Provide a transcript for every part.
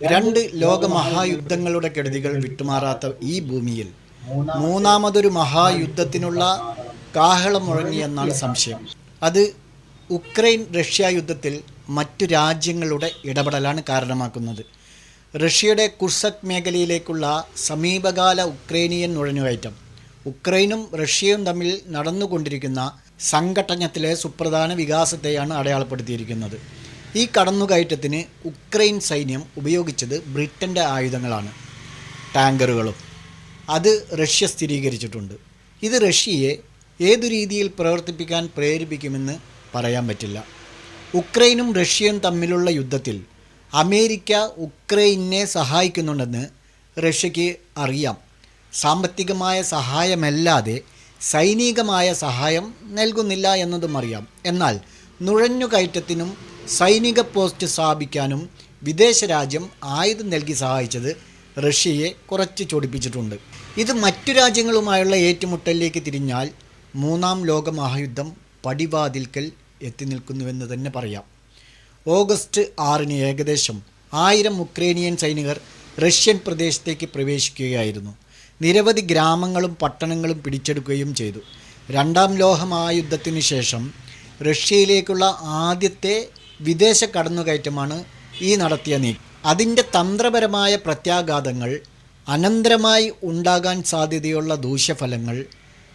രണ്ട് ലോകമഹായുദ്ധങ്ങളുടെ കെടുതികൾ വിട്ടുമാറാത്ത ഈ ഭൂമിയിൽ മൂന്നാമതൊരു മഹായുദ്ധത്തിനുള്ള കാഹളം മുഴങ്ങിയെന്നാണ് സംശയം. അത് ഉക്രൈൻ റഷ്യ യുദ്ധത്തിൽ മറ്റു രാജ്യങ്ങളുടെ ഇടപെടലാണ് കാരണമാക്കുന്നത്. റഷ്യയുടെ കുർസക് മേഖലയിലേക്കുള്ള സമീപകാല ഉക്രൈനിയൻ നുഴഞ്ഞുകയറ്റം ഉക്രൈനും റഷ്യയും തമ്മിൽ നടന്നുകൊണ്ടിരിക്കുന്ന സംഘട്ടനത്തിലെ സുപ്രധാന വികാസത്തെയാണ് അടയാളപ്പെടുത്തിയിരിക്കുന്നത്. ഈ കടന്നുകയറ്റത്തിന് ഉക്രൈൻ സൈന്യം ഉപയോഗിച്ചത് ബ്രിട്ടൻ്റെ ആയുധങ്ങളാണ്, ടാങ്കറുകളും. അത് റഷ്യ സ്ഥിരീകരിച്ചിട്ടുണ്ട്. ഇത് റഷ്യയെ ഏതു രീതിയിൽ പ്രവർത്തിപ്പിക്കാൻ പ്രേരിപ്പിക്കുമെന്ന് പറയാൻ പറ്റില്ല. ഉക്രൈനും റഷ്യയും തമ്മിലുള്ള യുദ്ധത്തിൽ അമേരിക്ക ഉക്രൈനെ സഹായിക്കുന്നുണ്ടെന്ന് റഷ്യയ്ക്ക് അറിയാം. സാമ്പത്തികമായ സഹായമല്ലാതെ സൈനികമായ സഹായം നൽകുന്നില്ല എന്നതും അറിയാം. എന്നാൽ നുഴഞ്ഞുകയറ്റത്തിനും സൈനിക പോസ്റ്റ് സ്ഥാപിക്കാനും വിദേശ രാജ്യം ആയുധം നൽകി സഹായിച്ചത് റഷ്യയെ കുറച്ച് ചൊടിപ്പിച്ചിട്ടുണ്ട്. ഇത് മറ്റു രാജ്യങ്ങളുമായുള്ള ഏറ്റുമുട്ടലിലേക്ക് തിരിഞ്ഞാൽ മൂന്നാം ലോക മഹായുദ്ധം പടിവാതിൽക്കൽ എത്തി നിൽക്കുന്നുവെന്ന് തന്നെ പറയാം. ഓഗസ്റ്റ് 6 ഏകദേശം 1000 ഉക്രൈനിയൻ സൈനികർ റഷ്യൻ പ്രദേശത്തേക്ക് പ്രവേശിക്കുകയായിരുന്നു. നിരവധി ഗ്രാമങ്ങളും പട്ടണങ്ങളും പിടിച്ചെടുക്കുകയും ചെയ്തു. രണ്ടാം ലോക മഹായുദ്ധത്തിനു ശേഷം റഷ്യയിലേക്കുള്ള ആദ്യത്തെ വിദേശ കടന്നുകയറ്റമാണ് ഈ നടത്തിയ നീക്കം. അതിൻ്റെ തന്ത്രപരമായ പ്രത്യാഘാതങ്ങൾ, അനന്തരമായി ഉണ്ടാകാൻ സാധ്യതയുള്ള ദൂഷ്യഫലങ്ങൾ,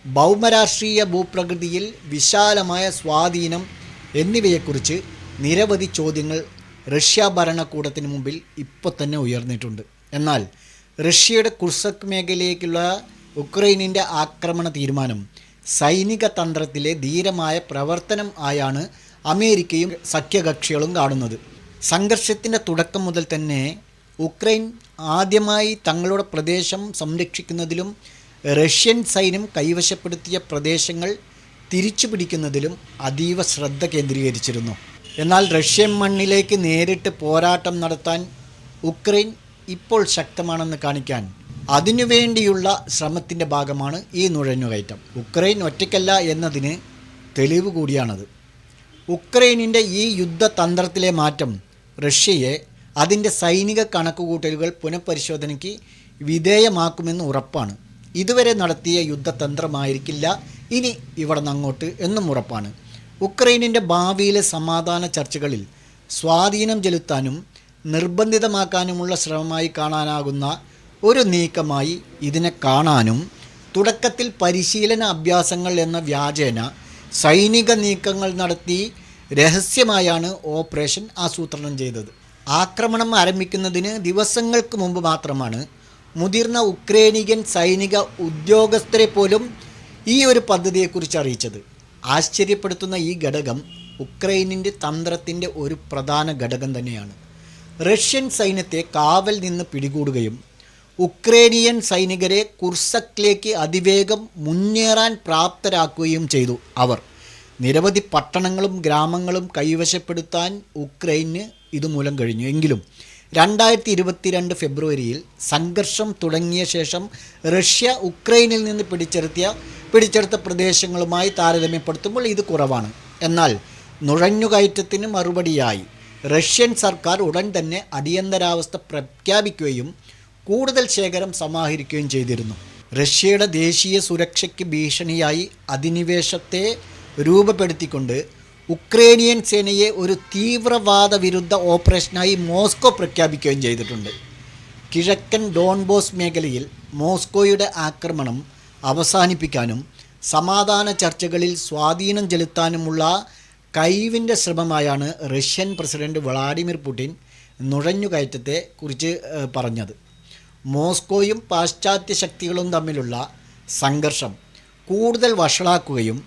ഭൗമരാഷ്ട്രീയ ഭൂപ്രകൃതിയിൽ വിശാലമായ സ്വാധീനം എന്നിവയെക്കുറിച്ച് നിരവധി ചോദ്യങ്ങൾ റഷ്യ ഭരണകൂടത്തിന് മുമ്പിൽ ഇപ്പോൾ തന്നെ ഉയർന്നിട്ടുണ്ട്. എന്നാൽ റഷ്യയുടെ കുർസക് മേഖലയിലേക്കുള്ള ഉക്രൈനിൻ്റെ ആക്രമണ തീരുമാനം സൈനിക തന്ത്രത്തിലെ ധീരമായ പ്രവർത്തനം ആയാണ് അമേരിക്കയും സഖ്യകക്ഷികളും കാണുന്നത്. സംഘർഷത്തിൻ്റെ തുടക്കം മുതൽ തന്നെ ഉക്രൈൻ ആദ്യമായി തങ്ങളുടെ പ്രദേശം സംരക്ഷിക്കുന്നതിലും റഷ്യൻ സൈന്യം കൈവശപ്പെടുത്തിയ പ്രദേശങ്ങൾ തിരിച്ചു പിടിക്കുന്നതിലും അതീവ ശ്രദ്ധ കേന്ദ്രീകരിച്ചിരുന്നു. എന്നാൽ റഷ്യൻ മണ്ണിലേക്ക് നേരിട്ട് പോരാട്ടം നടത്താൻ ഉക്രൈൻ ഇപ്പോൾ ശക്തമാണെന്ന് കാണിക്കാൻ അതിനുവേണ്ടിയുള്ള ശ്രമത്തിൻ്റെ ഭാഗമാണ് ഈ നുഴഞ്ഞുകയറ്റം. ഉക്രൈൻ ഒറ്റയ്ക്കല്ല എന്നതിന് തെളിവ് കൂടിയാണത്. ഉക്രൈനിൻ്റെ ഈ യുദ്ധതന്ത്രത്തിലെ മാറ്റം റഷ്യയെ അതിൻ്റെ സൈനിക കണക്കുകൂട്ടലുകൾ പുനഃപരിശോധനയ്ക്ക് വിധേയമാക്കുമെന്ന് ഉറപ്പാണ്. ഇതുവരെ നടത്തിയ യുദ്ധതന്ത്രമായിരിക്കില്ല ഇനി ഇവിടെ നിന്നങ്ങോട്ട് എന്നും ഉറപ്പാണ്. ഉക്രൈനിൻ്റെ ഭാവിയിലെ സമാധാന ചർച്ചകളിൽ സ്വാധീനം ചെലുത്താനും നിർബന്ധിതമാക്കാനുമുള്ള ശ്രമമായി കാണാനാകുന്ന ഒരു നീക്കമായി ഇതിനെ കാണാനും തുടക്കത്തിൽ പരിശീലന അഭ്യാസങ്ങൾ എന്ന വ്യാജേന സൈനിക നീക്കങ്ങൾ നടത്തി രഹസ്യമായാണ് ഓപ്പറേഷൻ ആസൂത്രണം ചെയ്തത്. ആക്രമണം ആരംഭിക്കുന്നതിന് ദിവസങ്ങൾക്ക് മുമ്പ് മാത്രമാണ് മുതിർന്ന ഉക്രൈനിയൻ സൈനിക ഉദ്യോഗസ്ഥരെ പോലും ഈ ഒരു പദ്ധതിയെക്കുറിച്ച് അറിയിച്ചത്. ആശ്ചര്യപ്പെടുത്തുന്ന ഈ ഘടകം ഉക്രൈനിൻ്റെ തന്ത്രത്തിൻ്റെ ഒരു പ്രധാന ഘടകം തന്നെയാണ്. റഷ്യൻ സൈന്യത്തെ കാവൽ നിന്ന് പിടികൂടുകയും ഉക്രൈനിയൻ സൈനികരെ കുർസക്കിലേക്ക് അതിവേഗം മുന്നേറാൻ പ്രാപ്തരാക്കുകയും ചെയ്തു. അവർ നിരവധി പട്ടണങ്ങളും ഗ്രാമങ്ങളും കൈവശപ്പെടുത്താൻ ഉക്രൈന് ഇതുമൂലം കഴിഞ്ഞു. എങ്കിലും 2022 ഫെബ്രുവരിയിൽ സംഘർഷം തുടങ്ങിയ ശേഷം റഷ്യ ഉക്രൈനിൽ നിന്ന് പിടിച്ചെടുത്ത പ്രദേശങ്ങളുമായി താരതമ്യപ്പെടുത്തുമ്പോൾ ഇത് കുറവാണ്. എന്നാൽ നുഴഞ്ഞുകയറ്റത്തിന് മറുപടിയായി റഷ്യൻ സർക്കാർ ഉടൻ തന്നെ അടിയന്തരാവസ്ഥ പ്രഖ്യാപിക്കുകയും കൂടുതൽ ശേഖരം സമാഹരിക്കുകയും ചെയ്തിരുന്നു. റഷ്യയുടെ ദേശീയ സുരക്ഷയ്ക്ക് ഭീഷണിയായി അധിനിവേശത്തെ രൂപപ്പെടുത്തിക്കൊണ്ട് ഉക്രൈനിയൻ സേനയെ ഒരു തീവ്രവാദ വിരുദ്ധ ഓപ്പറേഷനായി മോസ്കോ പ്രഖ്യാപിക്കുകയും ചെയ്തിട്ടുണ്ട്. കിഴക്കൻ ഡോൺബോസ് മേഖലയിൽ മോസ്കോയുടെ ആക്രമണം അവസാനിപ്പിക്കാനും സമാധാന ചർച്ചകളിൽ സ്വാധീനം ചെലുത്താനുമുള്ള കഴിവിൻ്റെ ശ്രമമായാണ് റഷ്യൻ പ്രസിഡന്റ് വ്ളാഡിമിർ പുടിൻ നുഴഞ്ഞുകയറ്റത്തെ കുറിച്ച് പറഞ്ഞത്. മോസ്കോയും പാശ്ചാത്യ ശക്തികളും തമ്മിലുള്ള സംഘർഷം കൂടുതൽ വഷളാക്കുകയും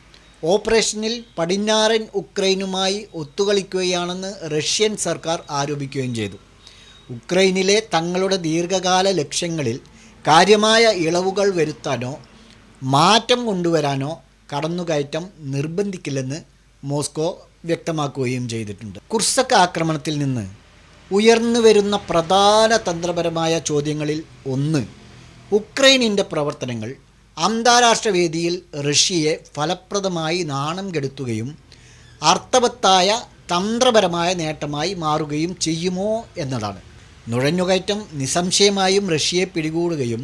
ഓപ്പറേഷനിൽ പടിഞ്ഞാറൻ ഉക്രൈനുമായി ഒത്തുകളിക്കുകയാണെന്ന് റഷ്യൻ സർക്കാർ ആരോപിക്കുകയും ചെയ്തു. ഉക്രൈനിലെ തങ്ങളുടെ ദീർഘകാല ലക്ഷ്യങ്ങളിൽ കാര്യമായ ഇളവുകൾ വരുത്താനോ മാറ്റം കൊണ്ടുവരാനോ കടന്നുകയറ്റം നിർബന്ധിക്കില്ലെന്ന് മോസ്കോ വ്യക്തമാക്കുകയും ചെയ്തിട്ടുണ്ട്. കുർസക് ആക്രമണത്തിൽ നിന്ന് ഉയർന്നു വരുന്ന പ്രധാന തന്ത്രപരമായ ചോദ്യങ്ങളിൽ ഒന്ന്, ഉക്രൈനിൻ്റെ പ്രവർത്തനങ്ങൾ അന്താരാഷ്ട്ര വേദിയിൽ റഷ്യയെ ഫലപ്രദമായി നാണം കെടുത്തുകയും അർത്ഥവത്തായ തന്ത്രപരമായ നേട്ടമായി മാറുകയും ചെയ്യുമോ എന്നതാണ്. നുഴഞ്ഞുകയറ്റം നിസ്സംശയമായും റഷ്യയെ പിടികൂടുകയും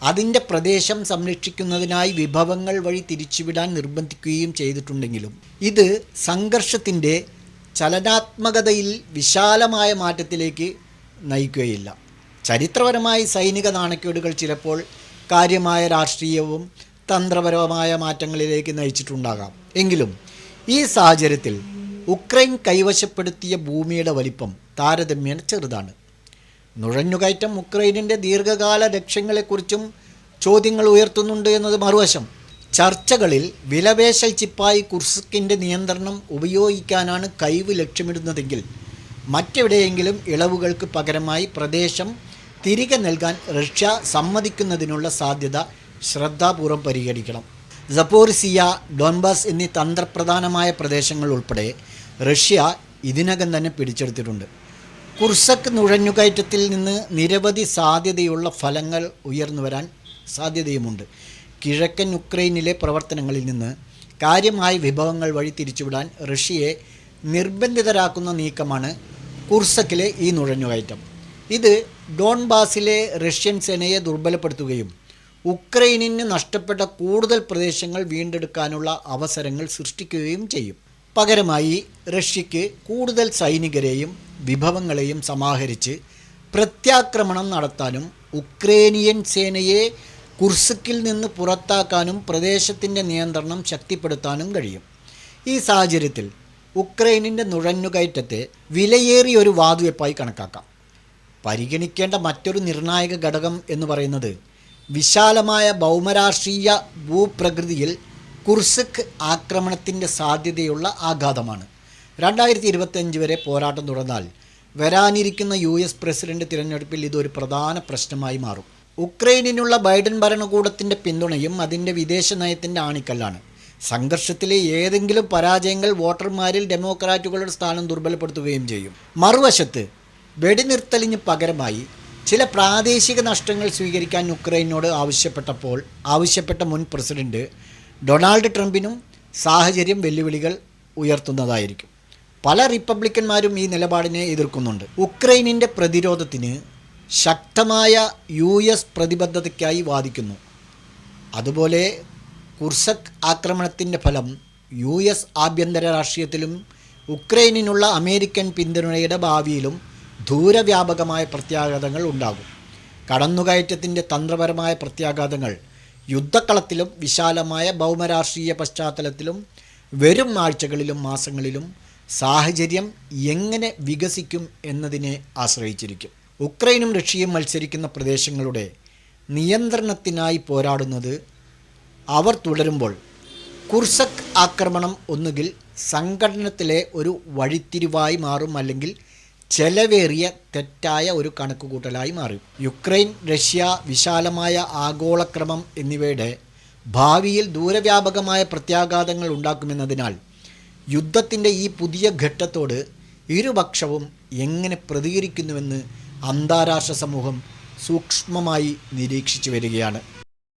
അതിൻ്റെ പ്രദേശം സംരക്ഷിക്കുന്നതിനായി വിഭവങ്ങൾ വഴി തിരിച്ചുവിടാൻ നിർബന്ധിക്കുകയും ചെയ്തിട്ടുണ്ടെങ്കിലും ഇത് സംഘർഷത്തിൻ്റെ ചലനാത്മകതയിൽ വിശാലമായ മാറ്റത്തിലേക്ക് നയിക്കുകയില്ല. ചരിത്രപരമായി സൈനിക നാണക്കേടുകൾ ചിലപ്പോൾ കാര്യമായ രാഷ്ട്രീയവും തന്ത്രപരമായ മാറ്റങ്ങളിലേക്ക് നയിച്ചിട്ടുണ്ടാകാം. എങ്കിലും ഈ സാഹചര്യത്തിൽ ഉക്രൈൻ കൈവശപ്പെടുത്തിയ ഭൂമിയുടെ വലിപ്പം താരതമ്യേന ചെറുതാണ്. നുഴഞ്ഞുകയറ്റം ഉക്രൈനിൻ്റെ ദീർഘകാല ലക്ഷ്യങ്ങളെക്കുറിച്ചും ചോദ്യങ്ങൾ ഉയർത്തുന്നുണ്ട് എന്നത് മറുവശം. ചർച്ചകളിൽ വിലപേശൽ ചിപ്പായി കുർസ്കിൻ്റെ നിയന്ത്രണം ഉപയോഗിക്കാനാണ് കൈവ് ലക്ഷ്യമിടുന്നതെങ്കിൽ മറ്റെവിടെയെങ്കിലും ഇളവുകൾക്ക് പകരമായി പ്രദേശം തിരികെ നൽകാൻ റഷ്യ സമ്മതിക്കുന്നതിനുള്ള സാധ്യത ശ്രദ്ധാപൂർവം പരിഗണിക്കണം. സപോറിസിയ, ഡോൺബാസ് എന്നീ തന്ത്രപ്രധാനമായ പ്രദേശങ്ങൾ ഉൾപ്പെടെ റഷ്യ ഇതിനകം തന്നെ പിടിച്ചെടുത്തിട്ടുണ്ട്. കുർസക് നുഴഞ്ഞുകയറ്റത്തിൽ നിന്ന് നിരവധി സാധ്യതയുള്ള ഫലങ്ങൾ ഉയർന്നു വരാൻ സാധ്യതയുമുണ്ട്. കിഴക്കൻ യുക്രൈനിലെ പ്രവർത്തനങ്ങളിൽ നിന്ന് കാര്യമായ വിഭവങ്ങൾ വഴി തിരിച്ചുവിടാൻ റഷ്യയെ നിർബന്ധിതരാക്കുന്ന നീക്കമാണ് കുർസക്കിലെ ഈ നുഴഞ്ഞുകയറ്റം. ഇത് ഡോൺബാസിലെ റഷ്യൻ സേനയെ ദുർബലപ്പെടുത്തുകയും ഉക്രൈനിന് നഷ്ടപ്പെട്ട കൂടുതൽ പ്രദേശങ്ങൾ വീണ്ടെടുക്കാനുള്ള അവസരങ്ങൾ സൃഷ്ടിക്കുകയും ചെയ്യും. പകരമായി റഷ്യയ്ക്ക് കൂടുതൽ സൈനികരെയും വിഭവങ്ങളെയും സമാഹരിച്ച് പ്രത്യാക്രമണം നടത്താനും ഉക്രൈനിയൻ സേനയെ കുർസ്കിൽ നിന്ന് പുറത്താക്കാനും പ്രദേശത്തിൻ്റെ നിയന്ത്രണം ശക്തിപ്പെടുത്താനും കഴിയും. ഈ സാഹചര്യത്തിൽ ഉക്രൈനിൻ്റെ നുഴഞ്ഞുകയറ്റത്തെ വിലയേറിയൊരു വാതുവെപ്പായി കണക്കാക്കാം. പരിഗണിക്കേണ്ട മറ്റൊരു നിർണായക ഘടകം എന്ന് പറയുന്നത് വിശാലമായ ഭൗമരാഷ്ട്രീയ ഭൂപ്രകൃതിയിൽ കുർസ്ക് ആക്രമണത്തിൻ്റെ സാധ്യതയുള്ള ആഘാതമാണ്. 2025 വരെ പോരാട്ടം തുടർന്നാൽ വരാനിരിക്കുന്ന US പ്രസിഡന്റ് തിരഞ്ഞെടുപ്പിൽ ഇതൊരു പ്രധാന പ്രശ്നമായി മാറും. ഉക്രൈനിനുള്ള ബൈഡൻ ഭരണകൂടത്തിൻ്റെ പിന്തുണയും അതിൻ്റെ വിദേശ നയത്തിൻ്റെ ആണിക്കല്ലാണ്. സംഘർഷത്തിലെ ഏതെങ്കിലും പരാജയങ്ങൾ വോട്ടർമാരിൽ ഡെമോക്രാറ്റുകളുടെ സ്ഥാനം ദുർബലപ്പെടുത്തുകയും ചെയ്യും. മറുവശത്ത് വെടിനിർത്തലിന് പകരമായി ചില പ്രാദേശിക നഷ്ടങ്ങൾ സ്വീകരിക്കാൻ യുക്രൈനോട് ആവശ്യപ്പെട്ട മുൻ പ്രസിഡന്റ് ഡൊണാൾഡ് ട്രംപിനും സാഹചര്യം വെല്ലുവിളികൾ ഉയർത്തുന്നതായിരിക്കും. പല റിപ്പബ്ലിക്കന്മാരും ഈ നിലപാടിനെ എതിർക്കുന്നുണ്ട്. ഉക്രൈനിൻ്റെ പ്രതിരോധത്തിന് ശക്തമായ US പ്രതിബദ്ധതയ്ക്കായി വാദിക്കുന്നു. അതുപോലെ കുർസക് ആക്രമണത്തിൻ്റെ ഫലം US ആഭ്യന്തര രാഷ്ട്രീയത്തിലും ഉക്രൈനിനുള്ള അമേരിക്കൻ പിന്തുണയുടെ ഭാവിയിലും ദൂരവ്യാപകമായ പ്രത്യാഘാതങ്ങൾ ഉണ്ടാകും. കടന്നുകയറ്റത്തിൻ്റെ തന്ത്രപരമായ പ്രത്യാഘാതങ്ങൾ യുദ്ധക്കളത്തിലും വിശാലമായ ഭൗമരാഷ്ട്രീയ പശ്ചാത്തലത്തിലും വരും ആഴ്ചകളിലും മാസങ്ങളിലും സാഹചര്യം എങ്ങനെ വികസിക്കും എന്നതിനെ ആശ്രയിച്ചിരിക്കും. ഉക്രൈനും റഷ്യയും മത്സരിക്കുന്ന പ്രദേശങ്ങളുടെ നിയന്ത്രണത്തിനായി പോരാടുന്നത് അവർ തുടരുമ്പോൾ കുർസക് ആക്രമണം ഒന്നുകിൽ സംഘടനത്തിലെ ഒരു വഴിത്തിരിവായി മാറും, അല്ലെങ്കിൽ ചെലവേറിയ തെറ്റായ ഒരു കണക്കുകൂട്ടലായി മാറും. യുക്രൈൻ, റഷ്യ, വിശാലമായ ആഗോളക്രമം എന്നിവയുടെ ഭാവിയിൽ ദൂരവ്യാപകമായ പ്രത്യാഘാതങ്ങൾ ഉണ്ടാക്കുമെന്നതിനാൽ യുദ്ധത്തിൻ്റെ ഈ പുതിയ ഘട്ടത്തോട് ഇരുപക്ഷവും എങ്ങനെ പ്രതികരിക്കുന്നുവെന്ന് അന്താരാഷ്ട്ര സമൂഹം സൂക്ഷ്മമായി നിരീക്ഷിച്ചു വരികയാണ്.